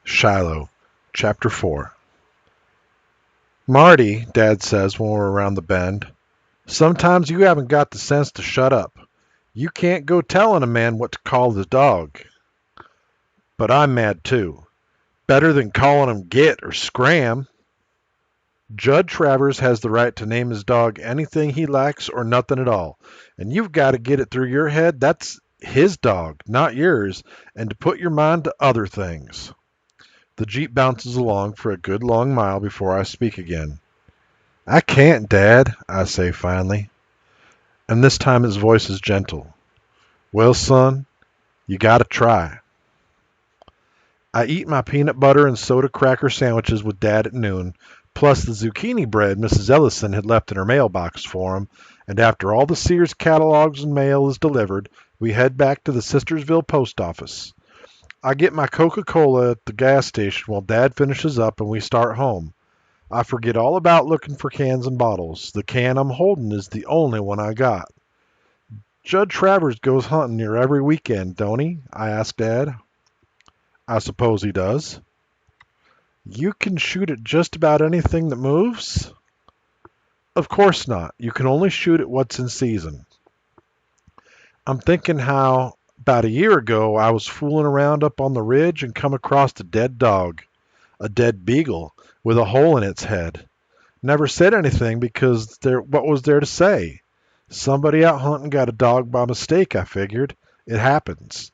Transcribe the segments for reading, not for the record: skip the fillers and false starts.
Shiloh, Chapter 4. Marty, Dad says when we're around the bend, sometimes you haven't got the sense to shut up. You can't go telling a man what to call his dog. But I'm mad too. Better than calling him Git or Scram. Judd Travers has the right to name his dog anything he likes or nothing at all. And you've got to get it through your head that's his dog, not yours, and to put your mind to other things. The Jeep bounces along for a good long mile before I speak again. I can't, Dad, I say finally, and this time his voice is gentle. Well, son, you gotta try. I eat my peanut butter and soda cracker sandwiches with Dad at noon, plus the zucchini bread Mrs. Ellison had left in her mailbox for him, and after all the Sears catalogs and mail is delivered, we head back to the Sistersville post office. I get my Coca-Cola at the gas station while Dad finishes up and we start home. I forget all about looking for cans and bottles. The can I'm holding is the only one I got. Judd Travers goes hunting here every weekend, don't he? I ask Dad. I suppose he does. You can shoot at just about anything that moves? Of course not. You can only shoot at what's in season. I'm thinking how, about a year ago, I was fooling around up on the ridge and come across a dead dog, a dead beagle, with a hole in its head. Never said anything because what was there to say? Somebody out hunting got a dog by mistake, I figured. It happens.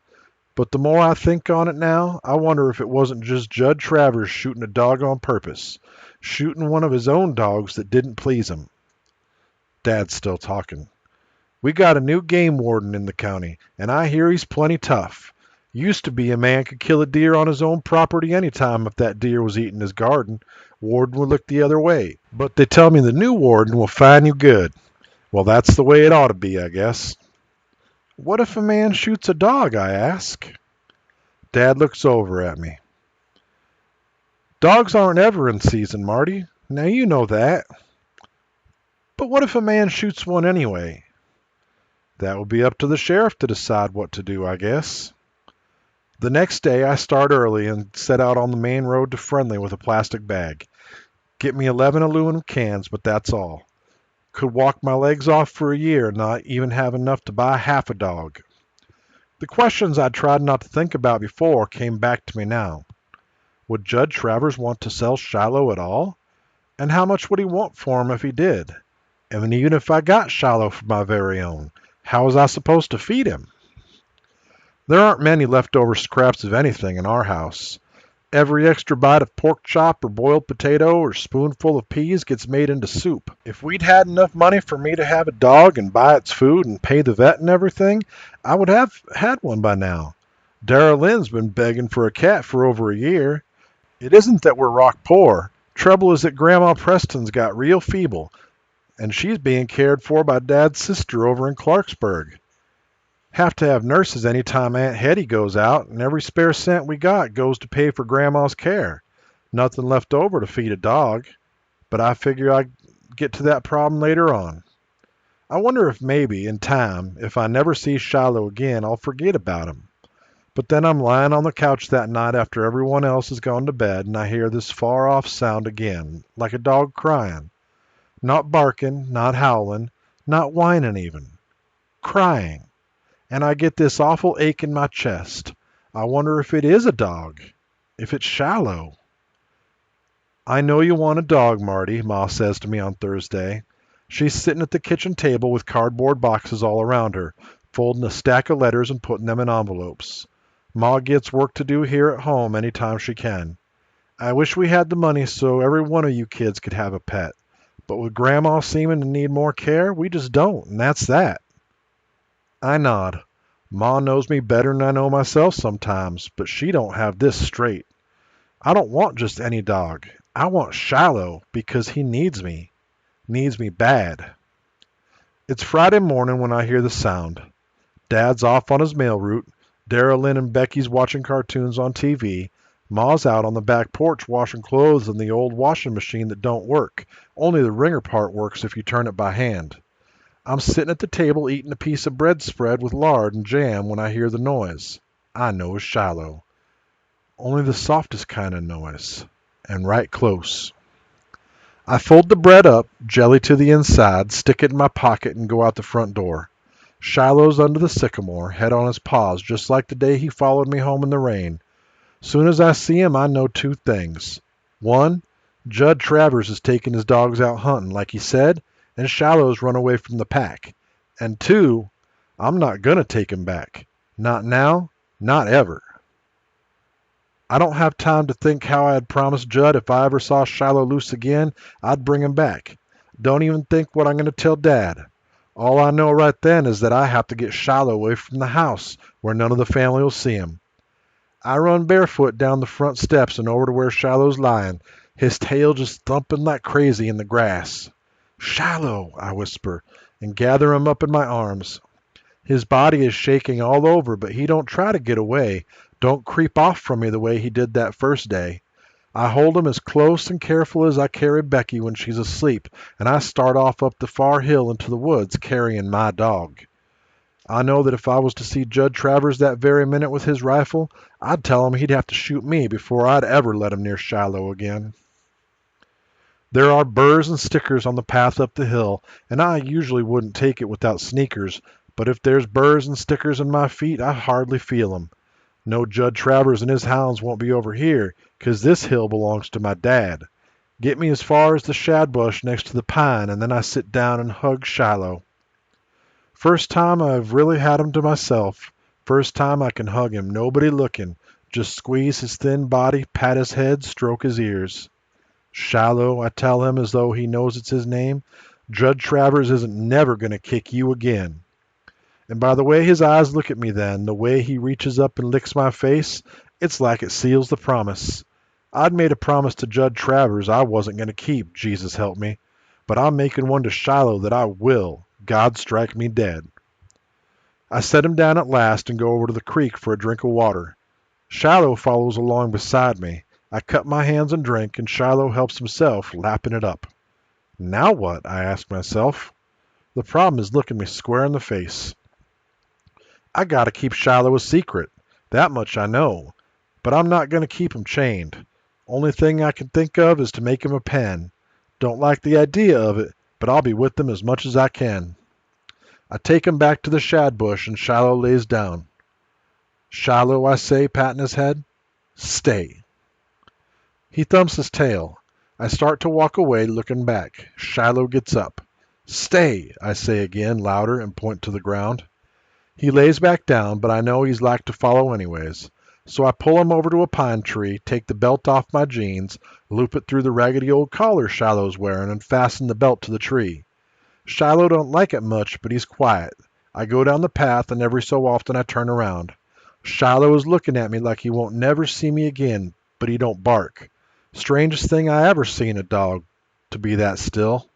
But the more I think on it now, I wonder if it wasn't just Judd Travers shooting a dog on purpose, shooting one of his own dogs that didn't please him. Dad's still talking. We got a new game warden in the county, and I hear he's plenty tough. Used to be a man could kill a deer on his own property any time if that deer was eating his garden. Warden would look the other way. But they tell me the new warden will find you good. Well, that's the way it ought to be, I guess. What if a man shoots a dog, I ask. Dad looks over at me. Dogs aren't ever in season, Marty. Now you know that. But what if a man shoots one anyway? That would be up to the sheriff to decide what to do, I guess. The next day I start early and set out on the main road to Friendly with a plastic bag. Get me 11 aluminum cans, but that's all. Could walk my legs off for a year and not even have enough to buy half a dog. The questions I'd tried not to think about before came back to me now. Would Judge Travers want to sell Shiloh at all? And how much would he want for him if he did? And even if I got Shiloh for my very own, how was I supposed to feed him? There aren't many leftover scraps of anything in our house. Every extra bite of pork chop or boiled potato or spoonful of peas gets made into soup. If we'd had enough money for me to have a dog and buy its food and pay the vet and everything, I would have had one by now. Dara Lynn's been begging for a cat for over a year. It isn't that we're rock poor. Trouble is that Grandma Preston's got real feeble, and she's being cared for by Dad's sister over in Clarksburg. Have to have nurses any time Aunt Hetty goes out, and every spare cent we got goes to pay for Grandma's care. Nothing left over to feed a dog, but I figure I'd get to that problem later on. I wonder if maybe, in time, if I never see Shiloh again, I'll forget about him. But then I'm lying on the couch that night after everyone else has gone to bed, and I hear this far-off sound again, like a dog crying. Not barking, not howling, not whining even. Crying. And I get this awful ache in my chest. I wonder if it is a dog. If it's Shiloh. I know you want a dog, Marty, Ma says to me on Thursday. She's sitting at the kitchen table with cardboard boxes all around her, folding a stack of letters and putting them in envelopes. Ma gets work to do here at home any time she can. I wish we had the money so every one of you kids could have a pet. But with Grandma seeming to need more care, we just don't, and that's that. I nod. Ma knows me better than I know myself sometimes, but she don't have this straight. I don't want just any dog. I want Shiloh because he needs me. Needs me bad. It's Friday morning when I hear the sound. Dad's off on his mail route. Dara Lynn and Becky's watching cartoons on TV. Ma's out on the back porch washing clothes in the old washing machine that don't work. Only the wringer part works if you turn it by hand. I'm sitting at the table eating a piece of bread spread with lard and jam when I hear the noise. I know it's Shiloh. only the softest kind of noise, and right close. I fold the bread up, jelly to the inside, stick it in my pocket, and go out the front door. Shiloh's under the sycamore, head on his paws, just like the day he followed me home in the rain. Soon as I see him, I know two things. One, Judd Travers is taking his dogs out hunting, like he said, and Shiloh's run away from the pack. And two, I'm not going to take him back. Not now, not ever. I don't have time to think how I had promised Judd if I ever saw Shiloh loose again, I'd bring him back. Don't even think what I'm going to tell Dad. All I know right then is that I have to get Shiloh away from the house where none of the family will see him. I run barefoot down the front steps and over to where Shiloh's lying, his tail just thumping like crazy in the grass. Shiloh, I whisper, and gather him up in my arms. His body is shaking all over, but he don't try to get away, don't creep off from me the way he did that first day. I hold him as close and careful as I carry Becky when she's asleep, and I start off up the far hill into the woods carrying my dog. I know that if I was to see Judd Travers that very minute with his rifle, I'd tell him he'd have to shoot me before I'd ever let him near Shiloh again. There are burrs and stickers on the path up the hill, and I usually wouldn't take it without sneakers, but if there's burrs and stickers in my feet, I hardly feel 'em. No, Judd Travers and his hounds won't be over here, 'cause this hill belongs to my dad. Get me as far as the shad bush next to the pine, and then I sit down and hug Shiloh. First time I've really had him to myself. First time I can hug him, nobody looking. Just squeeze his thin body, pat his head, stroke his ears. Shiloh, I tell him as though he knows it's his name, Judd Travers isn't never going to kick you again. And by the way his eyes look at me then, the way he reaches up and licks my face, it's like it seals the promise. I'd made a promise to Judd Travers I wasn't going to keep, Jesus help me. But I'm making one to Shiloh that I will, God strike me dead. I set him down at last and go over to the creek for a drink of water. Shiloh follows along beside me. I cup my hands and drink, and Shiloh helps himself, lapping it up. Now what? I ask myself. The problem is looking me square in the face. I gotta keep Shiloh a secret. That much I know. But I'm not gonna keep him chained. Only thing I can think of is to make him a pen. Don't like the idea of it, but I'll be with him as much as I can. I take him back to the shad bush, and Shiloh lays down. Shiloh, I say, patting his head, stay. He thumps his tail. I start to walk away, looking back. Shiloh gets up. Stay, I say again, louder, and point to the ground. He lays back down, but I know he's like to follow anyways. So I pull him over to a pine tree, take the belt off my jeans, loop it through the raggedy old collar Shiloh's wearing, and fasten the belt to the tree. Shiloh don't like it much, but he's quiet. I go down the path, and every so often I turn around. Shiloh is looking at me like he won't never see me again, but he don't bark. Strangest thing I ever seen a dog to be that still.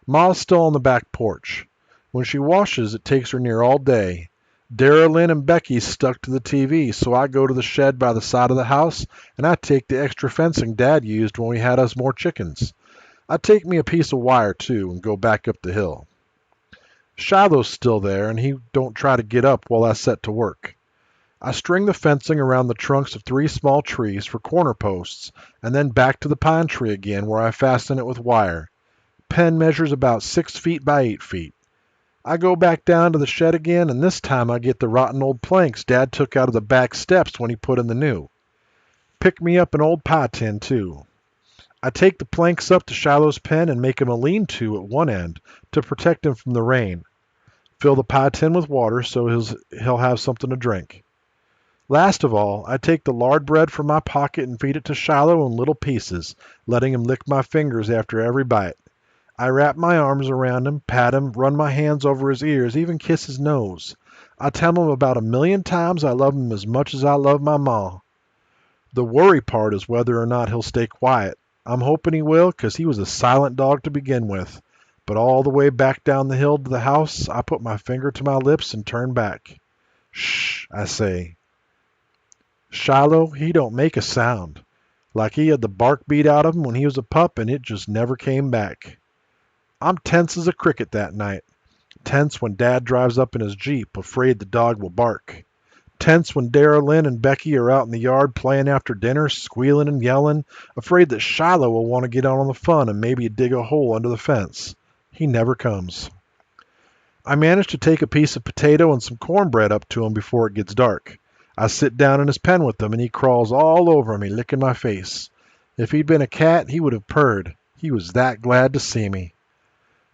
Ma's still on the back porch. When she washes, it takes her near all day. Dara, Lynn, and Becky's stuck to the TV, so I go to the shed by the side of the house, and I take the extra fencing Dad used when we had us more chickens. I take me a piece of wire, too, and go back up the hill. Shiloh's still there, and he don't try to get up while I set to work. I string the fencing around the trunks of 3 small trees for corner posts, and then back to the pine tree again where I fasten it with wire. Pen measures about 6 feet by 8 feet. I go back down to the shed again, and this time I get the rotten old planks Dad took out of the back steps when he put in the new. Pick me up an old pie tin, too. I take the planks up to Shiloh's pen and make him a lean-to at one end to protect him from the rain. Fill the pie tin with water so he'll have something to drink. Last of all, I take the lard bread from my pocket and feed it to Shiloh in little pieces, letting him lick my fingers after every bite. I wrap my arms around him, pat him, run my hands over his ears, even kiss his nose. I tell him about 1,000,000 times I love him as much as I love my ma. The worry part is whether or not he'll stay quiet. I'm hoping he will, 'cause he was a silent dog to begin with. But all the way back down the hill to the house, I put my finger to my lips and turn back. Shh, I say. Shiloh, he don't make a sound. Like he had the bark beat out of him when he was a pup and it just never came back. I'm tense as a cricket that night. Tense when Dad drives up in his Jeep, afraid the dog will bark. Tense when Dara Lynn and Becky are out in the yard playing after dinner, squealing and yelling, afraid that Shiloh will want to get out on the fun and maybe dig a hole under the fence. He never comes. I manage to take a piece of potato and some cornbread up to him before it gets dark. I sit down in his pen with him, and he crawls all over me, licking my face. If he'd been a cat, he would have purred. He was that glad to see me.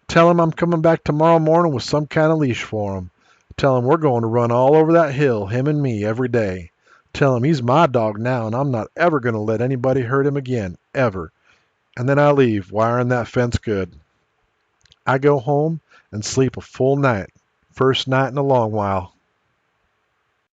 Tell him I'm coming back tomorrow morning with some kind of leash for him. Tell him we're going to run all over that hill, him and me, every day. Tell him he's my dog now, and I'm not ever going to let anybody hurt him again, ever. And then I leave, wiring that fence good. I go home and sleep a full night. First night in a long while.